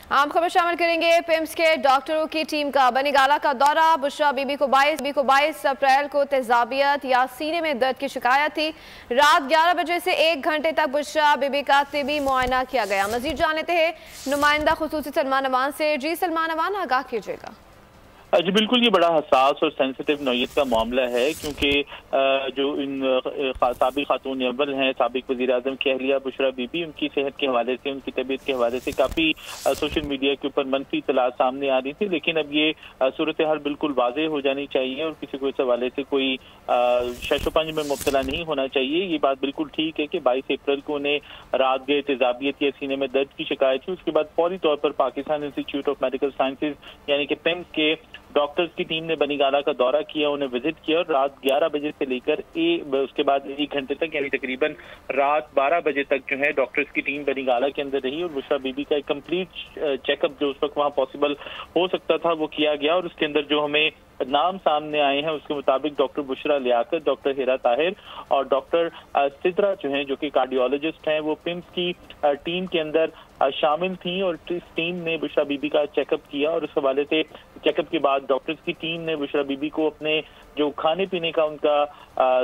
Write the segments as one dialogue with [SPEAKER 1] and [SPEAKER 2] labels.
[SPEAKER 1] आम खबर शामिल करेंगे। पिम्स के डॉक्टरों की टीम का बनीगाला का दौरा। बुशरा बीबी को 22 अप्रैल को तेजाबियत या सीने में दर्द की शिकायत थी। रात 11 बजे से 1 घंटे तक बुशरा बीबी का तिबी मुआयना किया गया। मजीद जान लेते हैं नुमाइंदा खुसूसी सलमान अवान से। जी सलमान अवान, आगाह कीजिएगा।
[SPEAKER 2] जी बिल्कुल, ये बड़ा हसास और सेंसिटिव नौयत का मामला है, क्योंकि जो इन साबिक खातून अव्वल हैं, साबिक वज़ीर आज़म की अहलिया बुशरा बीबी, उनकी सेहत के हवाले से, उनकी तबीयत के हवाले से काफ़ी सोशल मीडिया के ऊपर मनफी इत्तलात सामने आ रही थी। लेकिन अब ये सूरत हाल बिल्कुल वाज़ेह हो जानी चाहिए और किसी को इस हवाले से कोई शशोपंज में मुब्तला नहीं होना चाहिए। ये बात बिल्कुल ठीक है कि 22 अप्रैल को उन्हें रात गए तेजाबियत या सीने में दर्द की शिकायत थी। उसके बाद फौरी तौर पर Pakistan institute of medical sciences यानी कि पिम्स के डॉक्टर्स की टीम ने बनीगाला का दौरा किया, उन्हें विजिट किया और रात 11 बजे से लेकर उसके बाद 1 घंटे तक यानी तकरीबन रात 12 बजे तक जो है डॉक्टर्स की टीम बनीगाला के अंदर रही और बुशरा बीबी का एक कंप्लीट चेकअप जो उस वक्त वहाँ पॉसिबल हो सकता था वो किया गया। और उसके अंदर जो हमें नाम सामने आए हैं उसके मुताबिक डॉक्टर बुशरा लियाकत, डॉक्टर हिरा ताहिर और डॉक्टर सिद्रा जो हैं, जो कि कार्डियोलॉजिस्ट हैं, वो पिम्स की टीम के अंदर शामिल थी और इस टीम ने बुशरा बीबी का चेकअप किया। और इस हवाले से चेकअप के बाद डॉक्टर्स की टीम ने बुशरा बीबी को अपने जो खाने पीने का उनका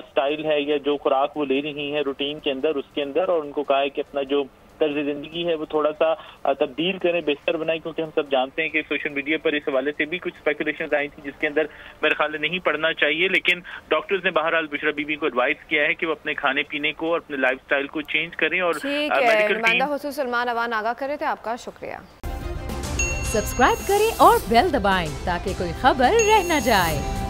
[SPEAKER 2] स्टाइल है या जो खुराक वो ले रही है रूटीन के अंदर, उसके अंदर, और उनको कहा है कि अपना जो तर्ज जिंदगी है वो थोड़ा सा तब्दील करें, बेहतर बनाएं, क्योंकि हम सब जानते हैं कि सोशल मीडिया पर इस हवाले से भी कुछ स्पेकुलेशंस आई थी जिसके अंदर मेरे ख्याल नहीं पड़ना चाहिए। लेकिन डॉक्टर्स ने बहरहाल बुशरा बीबी को एडवाइस किया है कि वो अपने खाने पीने को और अपने लाइफस्टाइल को चेंज करें। और
[SPEAKER 1] नुमाइंदा खुसूसी सलमान अवान आगाह करे थे, आपका शुक्रिया।
[SPEAKER 3] सब्सक्राइब करें और बेल दबाएं ताकि कोई खबर रह न जाए।